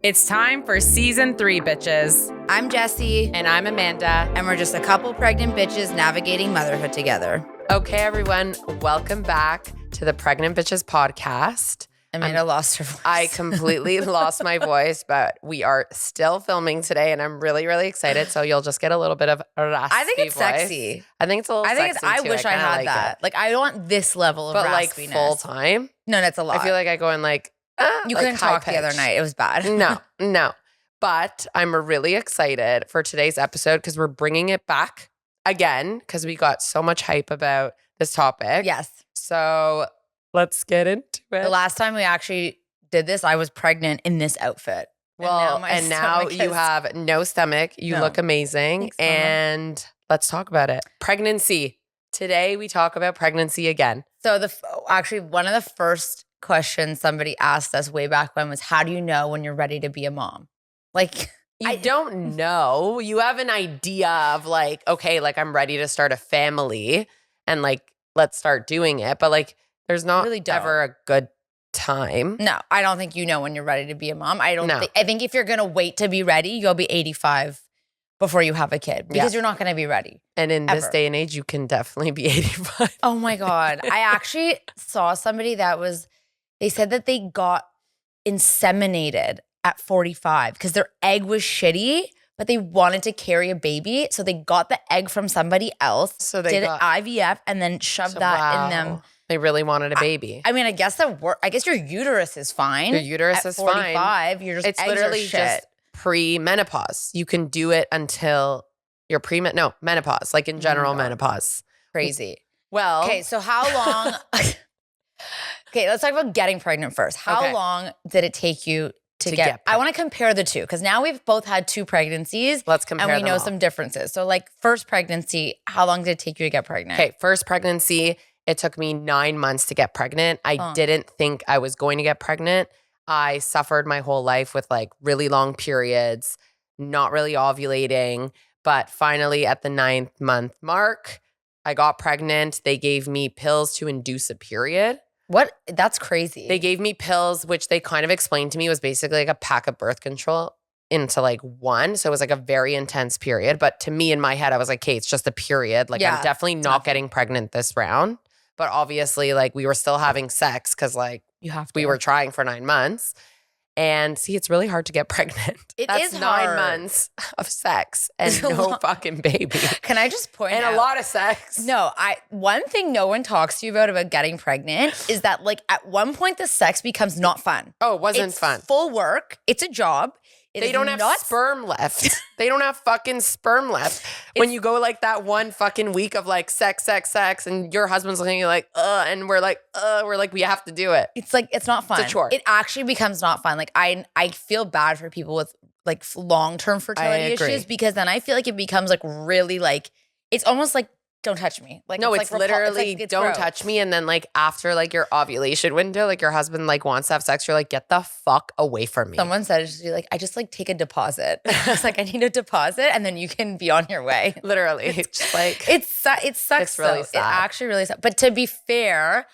It's time for season 3, bitches. I'm Jessie. And I'm Amanda. And we're just a couple pregnant bitches navigating motherhood together. Okay, everyone, welcome back to the Pregnant Bitches podcast. Amanda lost her voice. I completely lost my voice, but we are still filming today, and I'm really, really excited. So you'll just get a little bit of a raspy I think it's voice. sexy. I think it's a little sexy I too. wish I had like that. it. Like, I want this level of but raspiness. like full time. No, that's a lot. I feel like I go in like you like couldn't talk the other pitch. night. It was bad. No. But I'm really excited for today's episode because we're bringing it back again because we got so much hype about this topic. Yes. So let's get into it. The last time we actually did this, I was pregnant in this outfit. Well, and now you have no stomach. You look amazing. Thanks, Mama. And let's talk about it. Pregnancy. Today we talk about pregnancy again. So actually one of the first questions somebody asked us way back when was, how do you know when you're ready to be a mom? Like, I don't know. You have an idea of like, okay, like I'm ready to start a family and like, let's start doing it. But like, there's not really ever a good time. No, I don't think you know when you're ready to be a mom. I think if you're going to wait to be ready, you'll be 85 before you have a kid because you're not going to be ready. And in this day and age, you can definitely be 85. Oh my God. I actually saw somebody they said that they got inseminated at 45 because their egg was shitty, but they wanted to carry a baby. So they got the egg from somebody else, so they did IVF and then shoved that in them. They really wanted a baby. I mean, I guess I guess your uterus is fine. Your uterus is 45, fine. It's It's literally just pre-menopause. You can do it until you're menopause, like in general menopause. Crazy. Well, okay, so how long? Okay, let's talk about getting pregnant first. How long did it take you to get pregnant? I want to compare the two because now we've both had 2 pregnancies. Let's compare and we know all. some differences. So like first pregnancy, how long did it take you to get pregnant? Okay, first pregnancy, it took me 9 months to get pregnant. I didn't think I was going to get pregnant. I suffered my whole life with like really long periods, not really ovulating. But finally at the 9th month mark, I got pregnant. They gave me pills to induce a period. What? That's crazy. They gave me pills, which they kind of explained to me was basically like a pack of birth control into like one. So it was like a very intense period. But to me in my head, I was like, okay, it's just a period. Like I'm definitely not getting pregnant this round. But obviously like we were still having sex because like we were trying for 9 months. And see, it's really hard to get pregnant. That's 9 months of sex and no fucking baby. Can I just point out? And a lot of sex. No, one thing no one talks to you about getting pregnant is that like at one point the sex becomes not fun. Oh, it wasn't fun. Full work. It's a job. They don't have sperm left. They don't have fucking sperm left. When you go like that one fucking week of like sex, and your husband's looking at you like, and we're like, we have to do it. It's like, it's not fun. It's a chore. It actually becomes not fun. Like I feel bad for people with like long-term fertility issues because then I feel like it becomes like really like, it's almost like, don't touch me. Like no, it's like literally it's don't gross. touch me. And then like after like your ovulation window, like your husband like wants to have sex, you're like, get the fuck away from me. Someone said she's like, I just like take a deposit. I was like, I need a deposit and then you can be on your way. Literally. It's just like it sucks. It's really sad. It actually really sucks. But to be fair,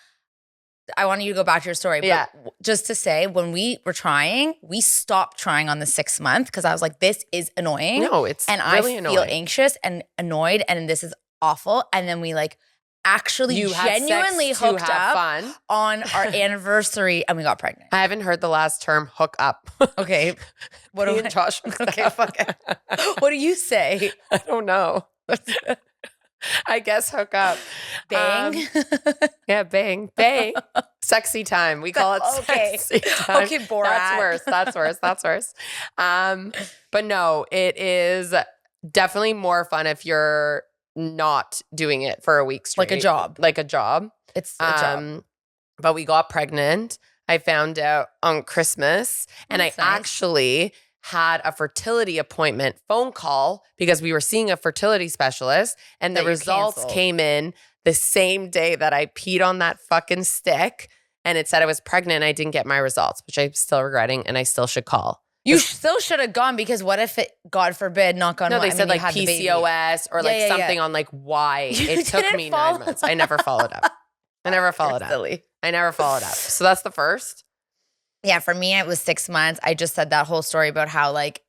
I want you to go back to your story. But just to say, when we were trying, we stopped trying on the 6th month because I was like, this is annoying. No, it's and really I feel anxious and annoyed and this is awful. And then we like actually genuinely hooked up on our anniversary and we got pregnant. I haven't heard the last term hook up. Okay. What do Josh? Okay, fuck it. What do you say? I don't know. I guess hook up. Bang? Yeah, bang. Sexy time. We call it sexy time. Okay, Borat. That's worse. But no, it is definitely more fun if you're not doing it for a week straight. Like a job. It's a job. But we got pregnant. I found out on Christmas and I actually had a fertility appointment phone call because we were seeing a fertility specialist and the results came in the same day that I peed on that fucking stick and it said I was pregnant. I didn't get my results, which I'm still regretting and I still should call. You still should have gone because what if it, God forbid, not gone? No, they said like PCOS or like something on like why it took me 9 months. I never followed up. Silly. I never followed up. So that's the first. Yeah, for me, it was 6 months. I just said that whole story about how like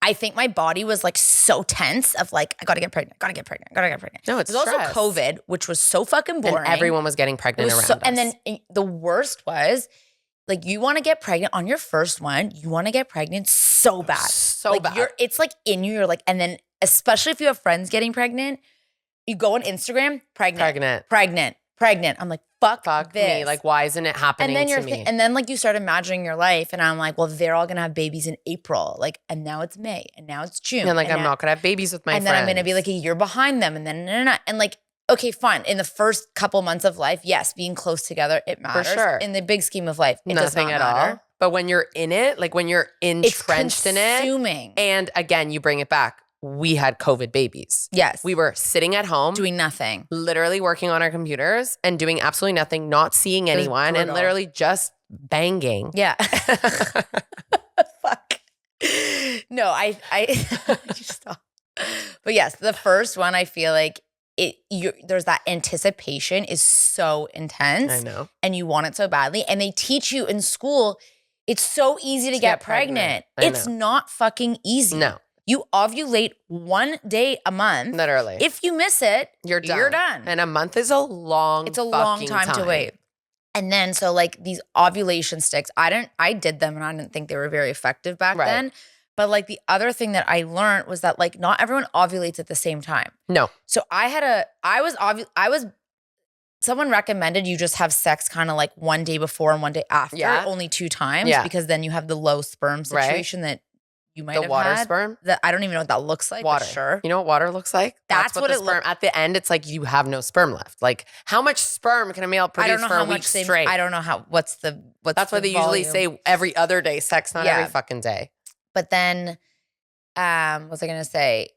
I think my body was like so tense of like, I gotta get pregnant, gotta get pregnant, gotta get pregnant. No, it's It was also stress. COVID, which was so fucking boring. And everyone was getting pregnant around us. And then the worst was like, you want to get pregnant on your first one. You want to get pregnant so bad. So like, bad. It's like in you. You're like, and then especially if you have friends getting pregnant, you go on Instagram, pregnant. I'm like, fuck this. me. Like, why isn't it happening to me? And then like you start imagining your life, and I'm like, well, they're all gonna have babies in April, like, and now it's May, and now it's June, and like I'm not gonna have babies with my friends, and then I'm gonna be like a year behind them, and then and like, okay, fine. In the first couple months of life, yes, being close together, it matters. For sure. In the big scheme of life, it nothing does not at matter. all. But when you're in it, like when you're entrenched in it, and again, you bring it back. We had COVID babies. Yes. We were sitting at home. Doing nothing. Literally working on our computers and doing absolutely nothing, not seeing anyone, and literally just banging. Yeah. Fuck. No, I stop. But yes, the first one, I feel like there's that anticipation is so intense. I know. And you want it so badly. And they teach you in school, it's so easy to get pregnant. It's not fucking easy. No. You ovulate 1 day a month. Literally. If you miss it, you're done. And a month is a long It's a long time to wait. And then so like these ovulation sticks, I did them and I didn't think they were very effective back then. But like the other thing that I learned was that like not everyone ovulates at the same time. No. So someone recommended you just have sex kind of like 1 day before and 1 day after, only 2 times, because then you have the low sperm situation that you might have had. The water sperm? That I don't even know what that looks like. Water. Sure. You know what water looks like? That's what it looks. At the end, it's like you have no sperm left. Like how much sperm can a male produce for a week straight? I don't know what's That's why they usually say every other day sex, not every fucking day. But then, what was I gonna say?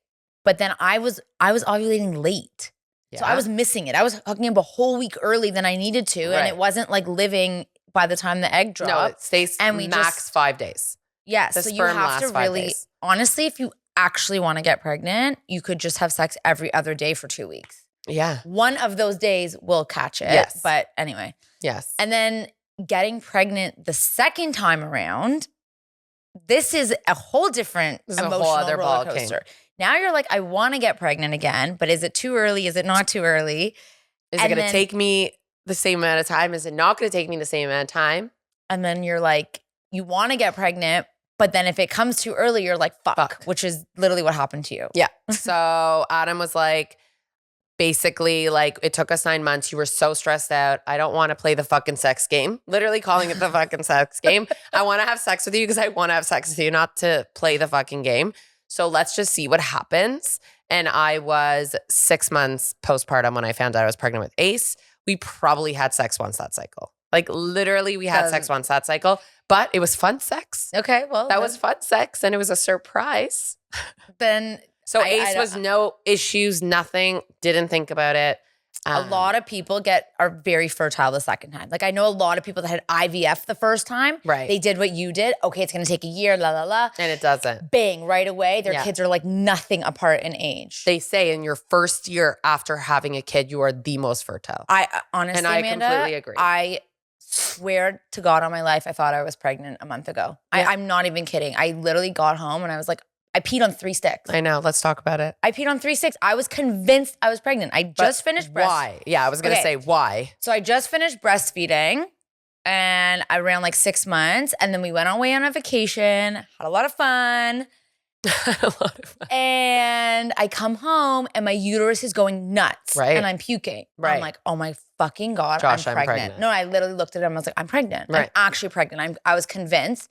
But then I was ovulating late. So I was missing it. I was hooking up a whole week early than I needed to. And it wasn't like living by the time the egg dropped. No, it stays max 5 days. Yes. So you have to really, honestly, if you actually want to get pregnant, you could just have sex every other day for 2 weeks. Yeah. One of those days will catch it. Yes. But anyway. Yes. And then getting pregnant the second time around, this is a whole different emotional roller coaster. Now you're like, I want to get pregnant again, but is it too early? Is it not too early? Is it going to take me the same amount of time? Is it not going to take me the same amount of time? And then you're like, you want to get pregnant, but then if it comes too early, you're like, fuck, which is literally what happened to you. Yeah. So Adam was like, basically, like, it took us 9 months. You were so stressed out. I don't want to play the fucking sex game. Literally calling it the fucking sex game. I want to have sex with you because I want to have sex with you, not to play the fucking game. So let's just see what happens. And I was 6 months postpartum when I found out I was pregnant with Ace. We probably had sex once that cycle. Like literally we had sex once that cycle, but it was fun sex. Okay, well. That was fun sex and it was a surprise. Then. So Ace was no issues, nothing, didn't think about it. A lot of people are very fertile the second time. Like I know a lot of people that had IVF the first time. Right. They did what you did. Okay, it's going to take a year, la, la, la. And it doesn't. Bang, right away. Their kids are like nothing apart in age. They say in your first year after having a kid, you are the most fertile. I honestly, and I Amanda, completely agree. I swear to God on my life, I thought I was pregnant a month ago. Yeah. I'm not even kidding. I literally got home and I was like, I peed on 3 sticks. I know. Let's talk about it. I peed on 3 sticks. I was convinced I was pregnant. I just finished breastfeeding. Why? Yeah, I was going to say why. So I just finished breastfeeding and I ran like 6 months and then we went away on a vacation, had a lot of fun. And I come home and my uterus is going nuts. Right. And I'm puking. Right. I'm like, oh my fucking God, Josh, I'm pregnant. No, I literally looked at him. I was like, I'm pregnant. Right. I'm actually pregnant. I was convinced.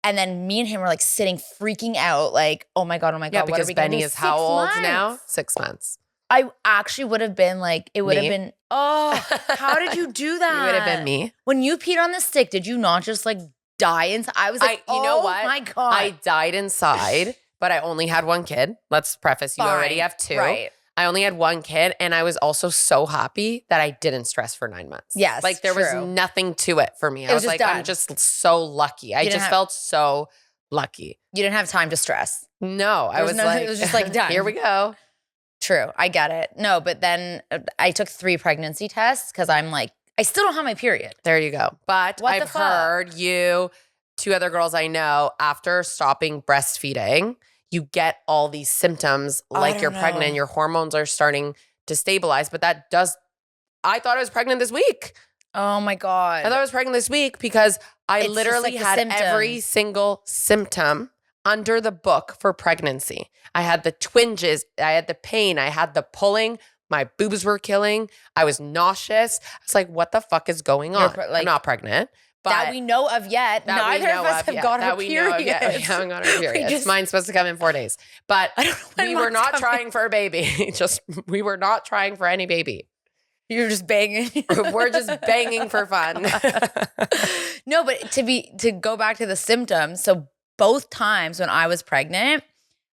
And then me and him were like sitting freaking out like, oh my God. Yeah, because Benny is how old now? 6 months. I actually would have been like, it would have been, oh, how did you do that? It would have been me. When you peed on the stick, did you not just like die inside? I was like, you know what? My God. I died inside, but I only had 1 kid. Let's preface, you already have 2. Right. I only had 1 kid and I was also so happy that I didn't stress for 9 months. Yes, like there was nothing to it for me. I was like, I'm just so lucky. I just felt so lucky. You didn't have time to stress. No, I was like, it was just like done. Here we go. True. I get it. No, but then I took 3 pregnancy tests because I'm like, I still don't have my period. There you go. But What the I've fuck? heard you, 2 other girls I know, after stopping breastfeeding, you get all these symptoms like you're pregnant. Your hormones are starting to stabilize. But I thought I was pregnant this week. Oh my God. I thought I was pregnant this week because I It's literally just like had every single symptom under the book for pregnancy. I had the twinges, I had the pain, I had the pulling, my boobs were killing, I was nauseous. I was like, what the fuck is going on? I'm not pregnant. But that we know of yet. Neither of us have got our period. We haven't got our period. Mine's supposed to come in 4 days. But we were not trying for a baby. We were not trying for any baby. You're just banging. We're just banging for fun. No, but to go back to the symptoms. So both times when I was pregnant,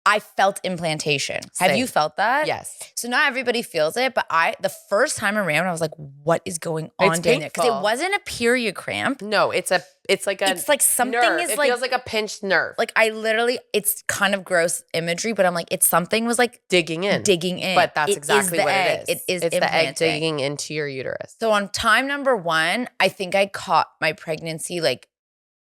I felt implantation. Same. Have you felt that? Yes. So not everybody feels it, but the first time around, I was like, what is going on down there? Because it wasn't a period cramp. No, it's like something nerve. It feels like a pinched nerve. Like it's kind of gross imagery, but I'm like, something was like digging in. But that's exactly what it is. It's the egg digging into your uterus. So on time number 1, I think I caught my pregnancy like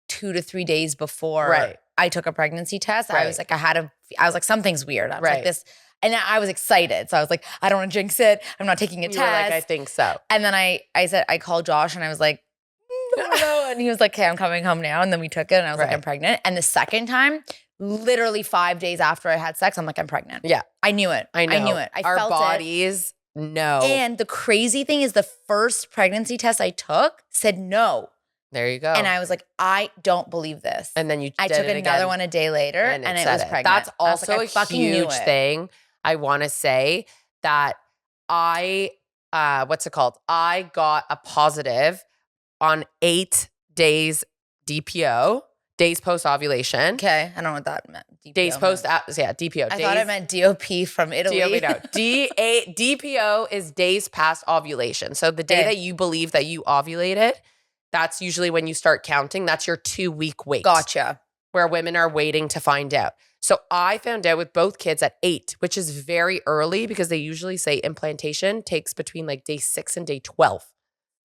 2 to 3 days before I took a pregnancy test. I was like, I was like, something's weird. I was like this. And I was excited. So I was like, I don't want to jinx it. I'm not taking a test. You were like, I think so. And then I said, I called Josh and I was like, I don't know. And he was like, okay, I'm coming home now. And then we took it and I was like, I'm pregnant. And the second time, literally 5 days after I had sex, I'm like, I'm pregnant. Yeah. I knew it. I knew it. I Our felt bodies know. And the crazy thing is the first pregnancy test I took said no. There you go. And I was like, I don't believe this. And then I took another one a day later and it was pregnant. That's also a huge thing. I want to say that what's it called? I got a positive on 8 days DPO, days post ovulation. Okay. I don't know what that meant. DPO days post, DPO. I thought it meant DOP from Italy. DPO is days past ovulation. So the day that you believe that you ovulated, that's usually when you start counting. That's your 2-week wait. Gotcha. Where women are waiting to find out. So I found out with both kids at 8, which is very early because they usually say implantation takes between like day 6 and day 12.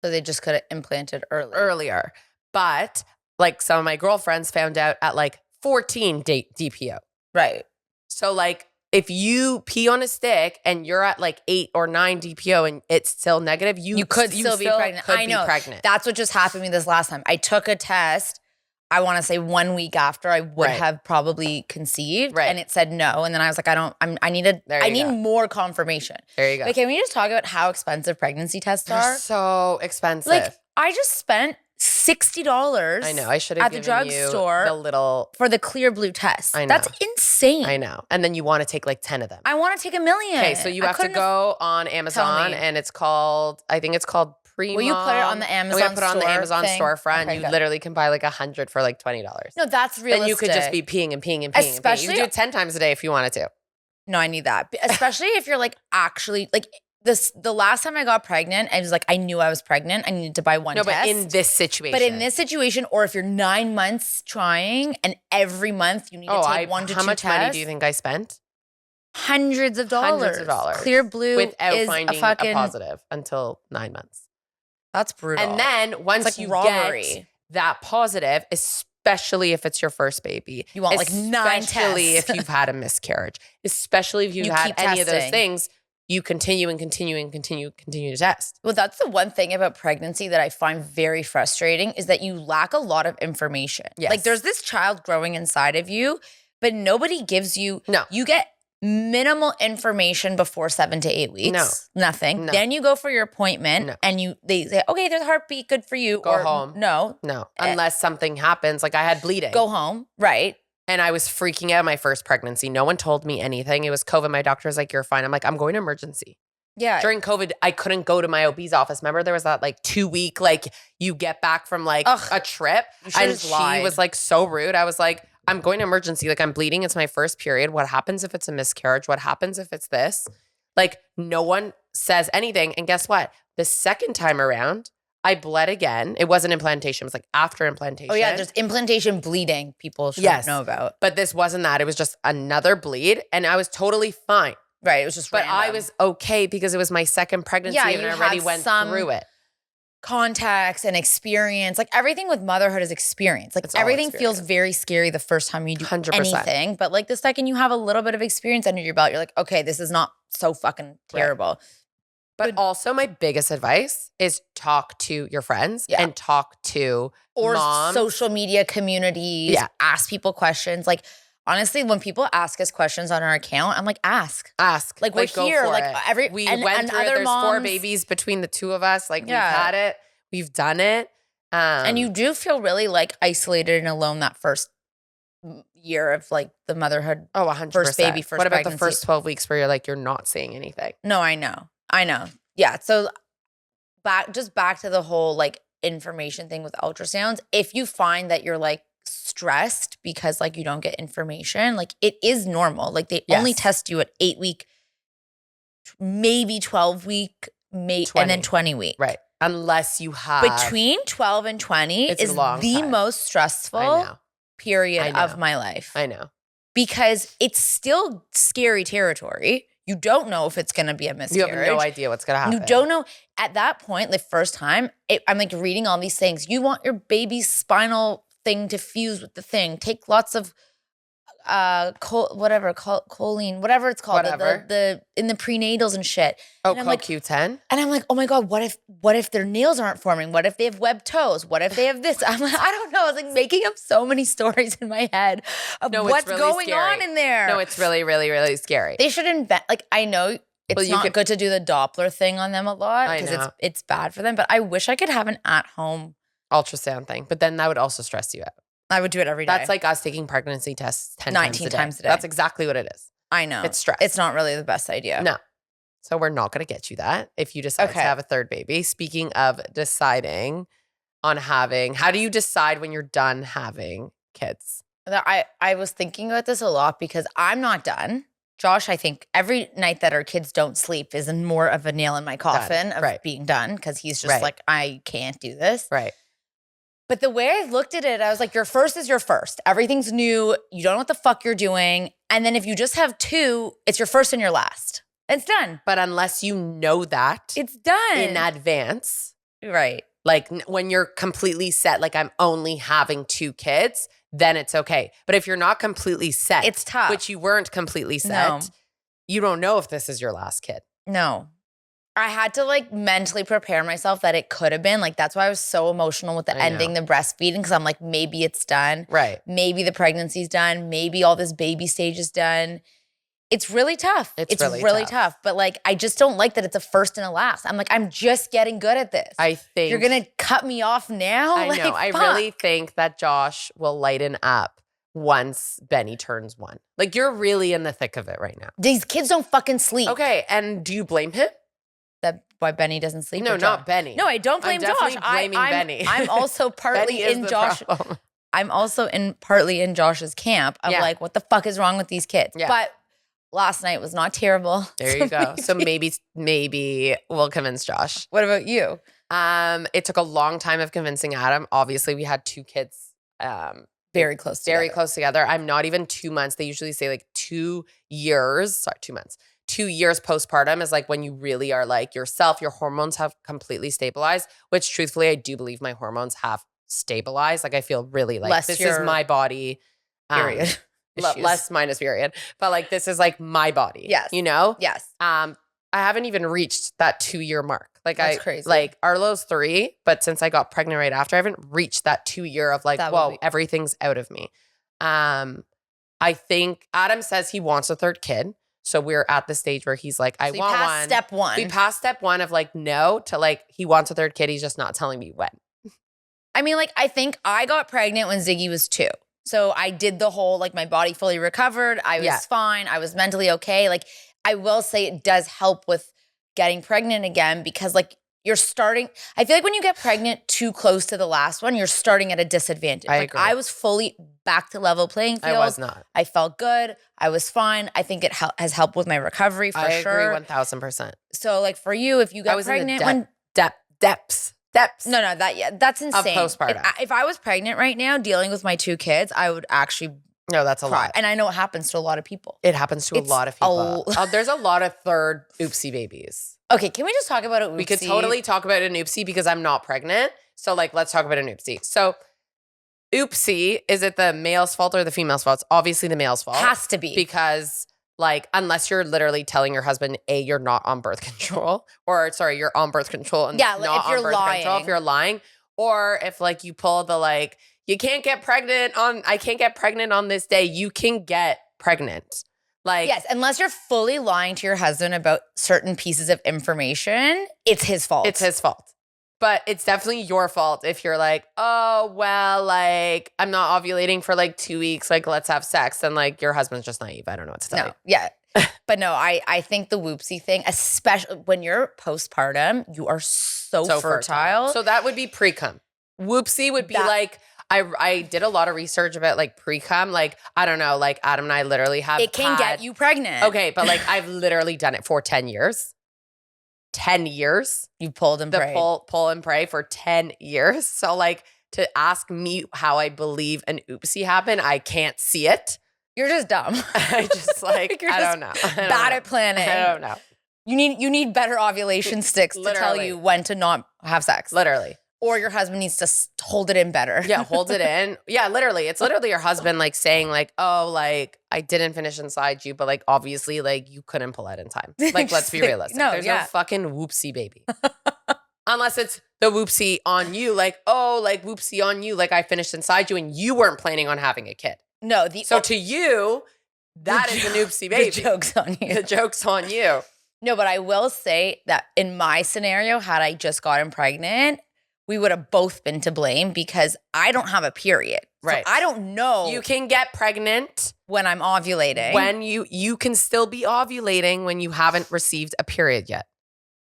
So they just could have implanted earlier. But like some of my girlfriends found out at like 14 day DPO. Right. So like if you pee on a stick and you're at like 8 or 9 DPO and it's still negative, you could still be pregnant. I know. That's what just happened to me this last time. I took a test. I want to say 1 week after I would have probably conceived, and it said no. And then I was like, I need more confirmation. There you go. But can we just talk about how expensive pregnancy tests are? They're so expensive. Like I just spent $60. I know. I should have at the drugstore for the clear blue test. I know. That's insane. I know. And then you want to take like 10 of them. I want to take 1 million. Okay, so you have to go on Amazon, and it's called Primo. Will you put it on the Amazon store? We put it on the Amazon storefront. Okay, you literally can buy like 100 for like $20. No, that's realistic. Then you could just be peeing and peeing and peeing. Especially, you could do it 10 times a day if you wanted to. No, I need that. Especially if you're like actually like the last time I got pregnant, I was like, I knew I was pregnant. I needed to buy one test. No, but in this situation. But in this situation, or if you're 9 months trying and every month you need to take 1 to 2 tests. How much money do you think I spent? Hundreds of dollars. Clear blue without finding a positive until 9 months. That's brutal. And then once you get that positive, especially if it's your first baby, you want like 9 tests. Especially if you've had a miscarriage, especially if you've had any of those things, you continue to test. Well, that's the one thing about pregnancy that I find very frustrating is that you lack a lot of information. Yes. Like there's this child growing inside of you, but nobody gives you, no. You get minimal information before 7 to 8 weeks. No. Nothing. No. Then you go for your appointment and they say, okay, there's a heartbeat, good for you. Go home. No. Unless something happens, like I had bleeding. Go home. Right. And I was freaking out my first pregnancy. No one told me anything. It was COVID. My doctor was like, you're fine. I'm like, I'm going to emergency. Yeah. During COVID, I couldn't go to my OB's office. Remember there was that like 2 week, like you get back from like a trip. And she was like so rude. I was like, I'm going to emergency. Like I'm bleeding. It's my first period. What happens if it's a miscarriage? What happens if it's this? Like no one says anything. And guess what? The second time around, I bled again. It wasn't implantation. It was like after implantation. Oh yeah, there's implantation bleeding people should know about. But this wasn't that. It was just another bleed. And I was totally fine. Right. It was just random. I was okay because it was my second pregnancy and I already went through it. context and experience. Like everything with motherhood is experience. Like everything feels very scary the first time you do 100%. Anything. But like the second you have a little bit of experience under your belt, you're like, okay, this is not so fucking terrible. Right. But also my biggest advice is talk to your friends and talk to moms. Social media communities. Yeah. Ask people questions. Like honestly, when people ask us questions on our account, I'm like, ask. Like we're here. Like we went through it. There's 4 babies between the 2 of us. Like we've had it. We've done it. And you do feel really like isolated and alone that first year of like the motherhood. Oh, 100%. First baby, first What about pregnancy? The first 12 weeks where you're like, you're not saying anything? No, I know. Yeah. So back to the whole like information thing with ultrasounds. If you find that you're like stressed because like you don't get information, like it is normal. Like they only test you at 8-week, maybe 12-week, and then 20-week. Right. Unless you have. Between 12 and 20 is the most stressful period of my life. I know. Because it's still scary territory. You don't know if it's going to be a miscarriage. You have no idea what's going to happen. You don't know. At that point, the first time, I'm like reading all these things. You want your baby's spinal thing to fuse with the thing. Take lots of choline, whatever it's called, the in the prenatals and shit. Oh, and I'm like, CoQ10. And I'm like, oh my God, what if their nails aren't forming? What if they have webbed toes? What if they have this? I'm like, I don't know. I was like making up so many stories in my head of what's really going on in there. No, it's really, really, really scary. They should invent, like, I know it's not good to do the Doppler thing on them a lot because it's bad for them, but I wish I could have an at-home ultrasound thing, but then that would also stress you out. I would do it every day. That's like us taking pregnancy tests 19 times a day. That's exactly what it is. I know. It's stress. It's not really the best idea. No. So we're not going to get you that if you decide to have a third baby. Speaking of deciding on having, how do you decide when you're done having kids? I was thinking about this a lot because I'm not done. Josh, I think every night that our kids don't sleep is more of a nail in my coffin of being done because he's just like, I can't do this. Right. But the way I looked at it, I was like, your first is your first. Everything's new. You don't know what the fuck you're doing. And then if you just have 2, it's your first and your last. It's done. But unless you know that. It's done. In advance. Right. Like when you're completely set, like I'm only having 2 kids, then it's okay. But if you're not completely set. It's tough. Which you weren't completely set. You don't know if this is your last kid. No. I had to like mentally prepare myself that it could have been. Like that's why I was so emotional with the ending the breastfeeding because I'm like, maybe it's done. Right. Maybe the pregnancy's done. Maybe all this baby stage is done. It's really tough. It's really tough. But like, I just don't like that it's a first and a last. I'm like, I'm just getting good at this. I think. You're going to cut me off now? I know. I really think that Josh will lighten up once Benny turns 1. Like you're really in the thick of it right now. These kids don't fucking sleep. Okay. And do you blame him? Why Benny doesn't sleep? No, not Benny. No, I don't blame Josh. I'm blaming Benny. I'm also partly in Josh. I'm also partly in Josh's camp of like, what the fuck is wrong with these kids? Yeah. But last night was not terrible. There you go. So maybe we'll convince Josh. What about you? It took a long time of convincing Adam. Obviously, we had 2 kids. Very close together. I'm not even 2 months. They usually say like 2 years. Sorry, 2 months. 2 years postpartum is like when you really are like yourself. Your hormones have completely stabilized, which truthfully, I do believe my hormones have stabilized. Like I feel really like this is my body. Period. Less minus period. But like this is like my body. Yes. You know? Yes. I haven't even reached that 2-year mark. Like that's crazy. Like Arlo's 3, but since I got pregnant right after, I haven't reached that 2 year of like, whoa, everything's out of me. I think Adam says he wants a 3rd kid. So we're at the stage where he's like, I want one. Step 1. We passed step 1 of like, no, to like, he wants a 3rd kid. He's just not telling me when. I mean, like, I think I got pregnant when Ziggy was 2. So I did the whole, like, my body fully recovered. I was fine. I was mentally okay. Like, I will say it does help with getting pregnant again because, like, you're starting. I feel like when you get pregnant too close to the last one, you're starting at a disadvantage. I agree. I was fully back to level playing field. I was not. I felt good. I was fine. I think it has helped with my recovery for sure. I agree 1,000%. So, like, for you, if you got pregnant in the depths. No, that's insane. Of postpartum. If I was pregnant right now dealing with my 2 kids, I would actually No, that's a lot. And I know it happens to a lot of people. It happens to a lot of people. There's a lot of third oopsie babies. Okay, can we just talk about an oopsie? We could totally talk about an oopsie because I'm not pregnant. So like, let's talk about an oopsie. So oopsie, is it the male's fault or the female's fault? It's obviously the male's fault. Has to be. Because like, unless you're literally telling your husband, A, you're not on birth control, or sorry, you're on birth control and not if you're on birth lying. control, if you're lying, or if like you pull the like, I can't get pregnant on this day, you can get pregnant. Like, yes, unless you're fully lying to your husband about certain pieces of information, it's his fault. It's his fault. But it's definitely your fault if you're like, oh, well, like, I'm not ovulating for like 2 weeks. Like, let's have sex. And like, your husband's just naive. I don't know what to tell you. Yeah. But no, I think the whoopsie thing, especially when you're postpartum, you are so fertile. So that would be pre-cum. Whoopsie would be like, I did a lot of research about like pre-cum. Like, I don't know, like Adam and I literally have It can get you pregnant. Okay, but like I've literally done it for 10 years. 10 years. You pulled and prayed. Pull and pray for 10 years. So like to ask me how I believe an oopsie happened, I can't see it. You're just dumb. I just like, I don't know. Bad at planning. I don't know. You need better ovulation sticks to tell you when to not have sex. Literally. Or your husband needs to hold it in better. Yeah, hold it in. Yeah, literally. It's literally your husband like saying like, oh, like I didn't finish inside you, but like obviously like you couldn't pull it in time. Like, let's be realistic. There's no fucking whoopsie baby. Unless it's the whoopsie on you, like, oh, like whoopsie on you, like I finished inside you and you weren't planning on having a kid. No. So to you, that is an oopsie baby. The joke's on you. The joke's on you. No, but I will say that in my scenario, had I just gotten pregnant, we would have both been to blame because I don't have a period. Right. So I don't know. You can get pregnant when I'm ovulating. When you can still be ovulating when you haven't received a period yet.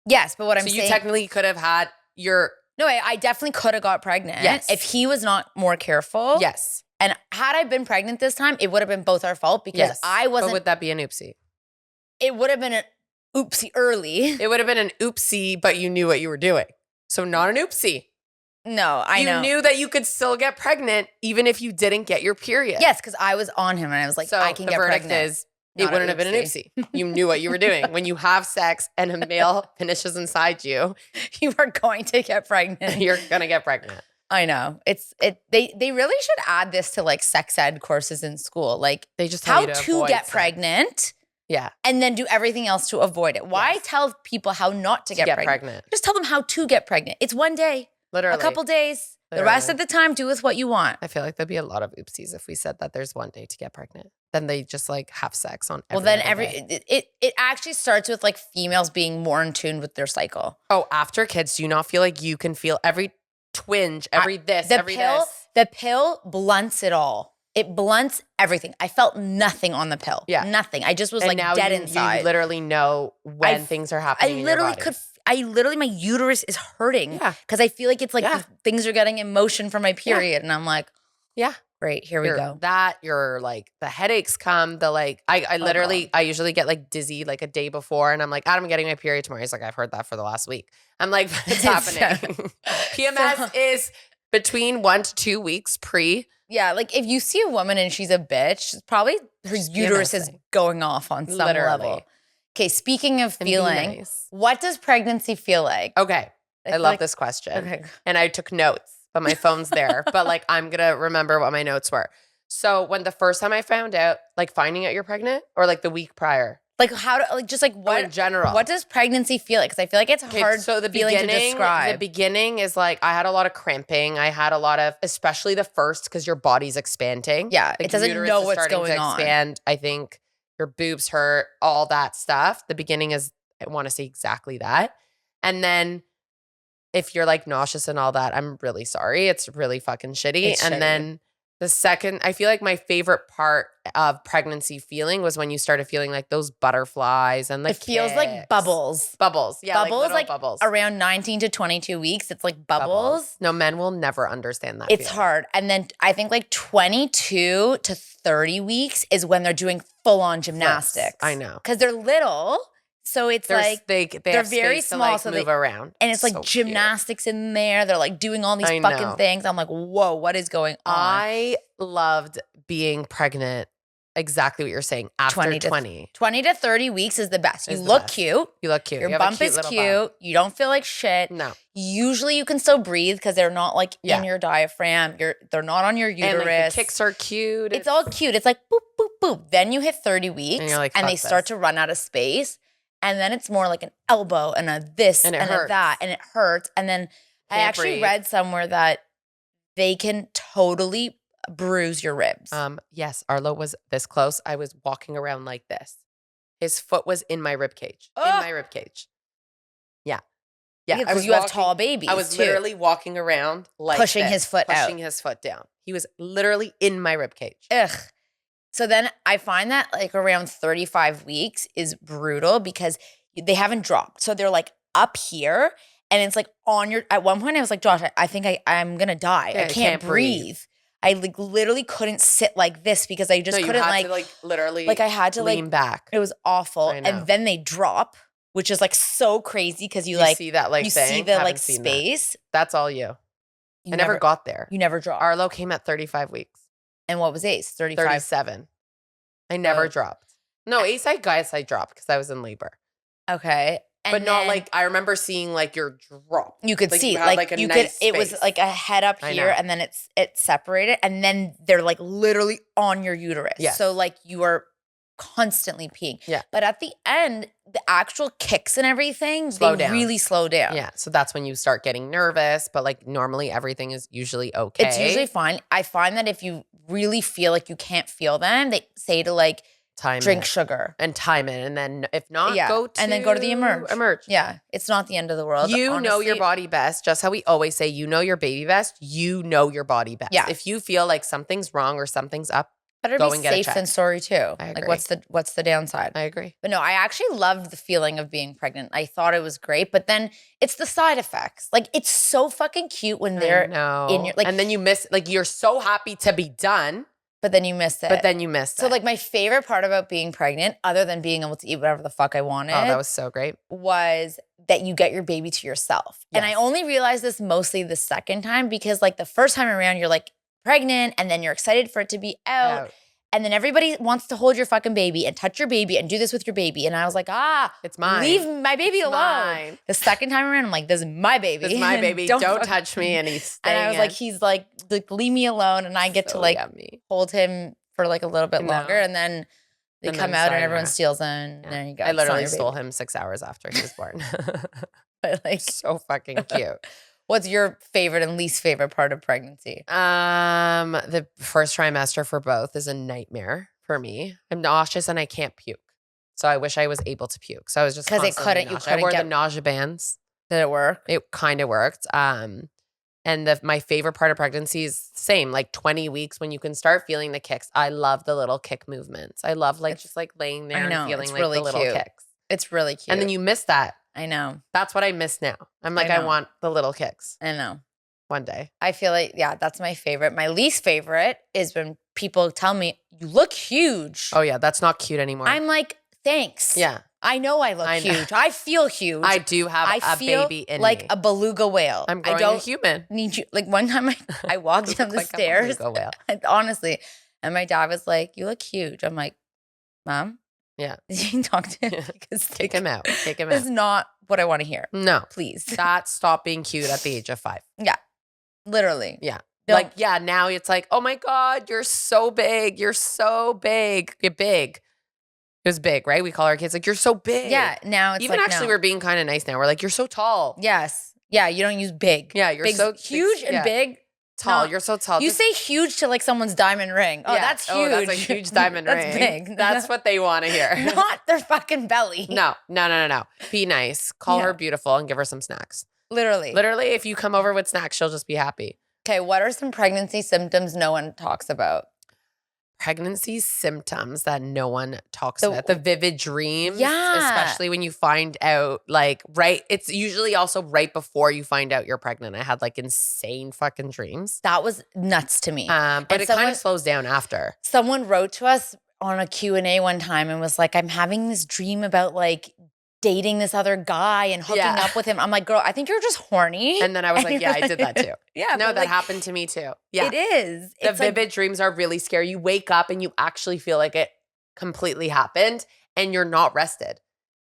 Yes, but what I'm saying. So you technically could have had your. No, I definitely could have got pregnant. Yes. If he was not more careful. Yes. And had I been pregnant this time, it would have been both our fault because I wasn't. But would that be an oopsie? It would have been an oopsie early. It would have been an oopsie, but you knew what you were doing. So not an oopsie. No, I know. You knew that you could still get pregnant even if you didn't get your period. Yes, because I was on him and I was like, I can get pregnant. The verdict is it wouldn't have been an oopsie. You knew what you were doing. When you have sex and a male finishes inside you, you are going to get pregnant. You're going to get pregnant. I know. They really should add this to like sex ed courses in school. Like they just how to get pregnant. Yeah. And then do everything else to avoid it. Why tell people how not to get pregnant? Just tell them how to get pregnant. It's one day. Literally. A couple days. Literally. The rest of the time, do with what you want. I feel like there'd be a lot of oopsies if we said that there's one day to get pregnant. Then they just like have sex on every day. It actually starts with like females being more in tune with their cycle. Oh, after kids, do you not feel like you can feel every twinge, every this? The pill blunts it all. It blunts everything. I felt nothing on the pill. Yeah. Nothing. I just was like dead inside. You literally know when things are happening in your body. My uterus is hurting. Yeah. Because I feel like it's like things are getting in motion for my period. Yeah. And I'm like, yeah. Great, here we go. You're like, the headaches come, I usually get like dizzy like a day before and I'm like, Adam, I'm getting my period tomorrow. He's like, I've heard that for the last week. I'm like, it's happening. PMS is between 1 to 2 weeks pre. Yeah, like if you see a woman and she's a bitch, probably her uterus is going off on some level. Okay, speaking of feeling, what does pregnancy feel like? Okay, I love this question. Okay. And I took notes, but my phone's there. But like, I'm going to remember what my notes were. So when the first time I found out, like finding out you're pregnant or like the week prior? Like how to, like just like what in general. What does pregnancy feel like? Because I feel like it's hard so the feeling to describe. The beginning is like I had a lot of cramping. I had a lot of, especially the first, because your body's expanding. Yeah, like it doesn't know what's going on. Expand. I think your boobs hurt, all that stuff. The beginning is, I want to say exactly that. And then if you're like nauseous and all that, I'm really sorry. It's really fucking shitty. Then the second, I feel like my favorite part of pregnancy feeling was when you started feeling like those butterflies and the kicks. Feels like bubbles. Bubbles. Yeah, bubbles, like bubbles. Around 19 to 22 weeks, it's like bubbles. No, men will never understand that. It's hard. And then I think like 22 to 30 weeks is when they're doing full-on gymnastics. I know. Because they're little So it's There's, they they're have very space small, to so move around. and it's like So gymnastics in there. They're like doing all these I fucking know. things. I'm like, whoa, what is going on? I loved being pregnant. Exactly what you're saying. After 20 to 30 weeks is the best. You is the look best. cute. You look cute. Your You have a bump cute is little cute. bump. You don't feel like shit. No. Usually you can still breathe because they're not like in your diaphragm. They're not on your uterus. And like the kicks are cute. It's all cute. It's like boop, boop, boop. Then you hit 30 weeks And you're like, and they fuck start this. to run out of space. And then it's more like an elbow and a this And and, it a hurts. that. And it hurts. And then I Can't actually breathe. read somewhere that they can totally bruise your ribs. Yes, Arlo was this close. I was walking around like this. His foot was in my rib cage. In my rib cage. Yeah. Yeah. Because you have tall babies. I was too. literally walking around like pushing this, his foot out. pushing his foot down. He was literally in my rib cage. Ugh. So then I find that like around 35 weeks is brutal because they haven't dropped. So they're like up here and it's like on your, at one point I was like, Josh, I think I'm going to die. Yeah, I can't breathe. I like literally couldn't sit like this because I just couldn't you had to literally I had to lean back. It was awful. I know. And then they drop, which is like so crazy because you see that like you thing? see the Haven't like seen space. That's all you. You I never got there. You never dropped. Arlo came at 35 weeks. And what was Ace? 35? 37. I never dropped. No, Ace, I dropped because I was in labor. Okay. And but not like, I remember seeing like your drop. You could see, you had, like a you nice could, it was space. like a head up I here know. and then it's separated and then they're like literally on your uterus. Yes. So like you are constantly peeing. Yeah. But at the end, the actual kicks and everything, Slow they down. really slow down. Yeah. So that's when you start getting nervous, but like normally everything is usually okay. It's usually fine. I find that if you really feel like you can't feel them, they say to like drink sugar. And time it. And then if not, go to the emerge. Emerge. Yeah. It's not the end of the world. You know your body best. Just how we always say, you know your baby best. You know your body best. Yeah. If you feel like something's wrong or something's up, better go be and get safe a check. than sorry too. I agree. Like what's the downside? I agree. But no, I actually loved the feeling of being pregnant. I thought it was great, but then it's the side effects. Like it's so fucking cute when they're in your like, and then you miss, like you're so happy to be done, but then you miss it. but then you missed it. So like my favorite part about being pregnant, other than being able to eat whatever the fuck I wanted, oh, that was so great. was that you get your baby to yourself. Yes. And I only realized this mostly the second time because like the first time around, you're like pregnant and then you're excited for it to be out. And then everybody wants to hold your fucking baby and touch your baby and do this with your baby. And I was like, it's mine. Leave my baby alone. Mine. The second time around, I'm like, this is my baby. This is my baby. Don't touch me. And he's staying and I was like, he's like, leave me alone. And I get to like hold him for like a little bit longer. And then they come out and everyone steals him. And there you go. I literally stole him 6 hours after he was born. But like so fucking cute. What's your favorite and least favorite part of pregnancy? The first trimester for both is a nightmare for me. I'm nauseous and I can't puke. So I wish I was able to puke. So I was just because I wore the nausea bands. Did it work? It kind of worked. And my favorite part of pregnancy is the same, like 20 weeks when you can start feeling the kicks. I love the little kick movements. I love just like laying there and feeling like the little kicks. It's really cute. And then you miss that. I know. That's what I miss now. I'm like, I want the little kicks. I know. One day. I feel like, yeah, that's my favorite. My least favorite is when people tell me, you look huge. Oh, yeah. That's not cute anymore. I'm like, thanks. Yeah. I know I look huge. I feel huge. I do have a baby in like me. a beluga whale. I'm growing a human. Need you. Like one time I walked down the stairs. A beluga whale. Honestly. And my dad was like, you look huge. I'm like, Mom? Yeah. You can talk to him. Because Take him out. Take him out. It's not what I want to hear. No. Please. That stop being cute at the age of 5. Yeah. Literally. Yeah. Like, yeah, now it's like, oh my God, you're so big. You're so big. You're big. It was big, right? We call our kids like, you're so big. Yeah. Now it's even like, actually we're being kind of nice now. We're like, you're so tall. Yes. Yeah. You don't use big. Yeah. You're Big's so huge and big. Tall. No. You're so tall. You say huge to like someone's diamond ring. Oh, that's huge. Oh, that's a huge diamond ring. That's big. That's what they want to hear. Not their fucking belly. No. Be nice. Call her beautiful and give her some snacks. Literally. Literally, if you come over with snacks, she'll just be happy. Okay, what are some pregnancy symptoms no one talks about? Pregnancy symptoms that no one talks about. The vivid dreams. Yeah. Especially when you find out, it's usually also right before you find out you're pregnant. I had insane fucking dreams. That was nuts to me. But it kind of slows down after. Someone wrote to us on a Q&A one time and was like, I'm having this dream about dating this other guy and hooking up with him. I'm like, girl, I think you're just horny. And then I was like, yeah, I did that too. Yeah. No, that happened to me too. Yeah. It is. The vivid dreams are really scary. You wake up and you actually feel like it completely happened and you're not rested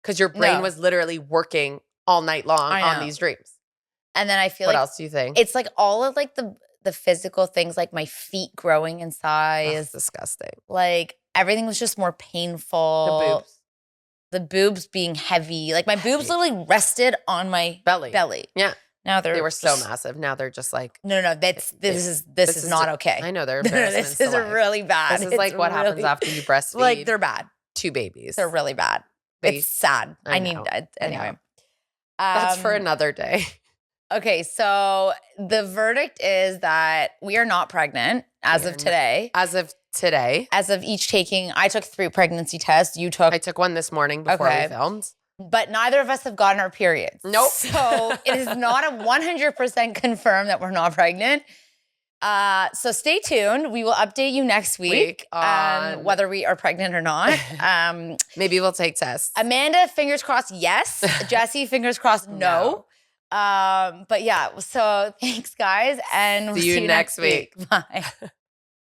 because your brain was literally working all night long on these dreams. And then I feel what else do you think? It's like all of like the physical things, like my feet growing in size. That's disgusting. Like everything was just more painful. The boobs being heavy. Like my boobs literally rested on my belly. Yeah. Now they were so massive. Now they're just like no. This is not okay. I know they're embarrassments. This is really bad. This is like what happens after you breastfeed. Like they're bad. 2 babies. They're really bad. It's sad. I need anyway. That's for another day. Okay, so the verdict is that we are not pregnant as of today. As of today. As of each taking, I took 3 pregnancy tests. I took one this morning before we filmed. But neither of us have gotten our periods. Nope. So it is not a 100% confirmed that we're not pregnant. So stay tuned. We will update you next week on whether we are pregnant or not. Maybe we'll take tests. Amanda, fingers crossed, yes. Jesse, fingers crossed, no. But yeah, so thanks guys, and we'll see you next week. Bye.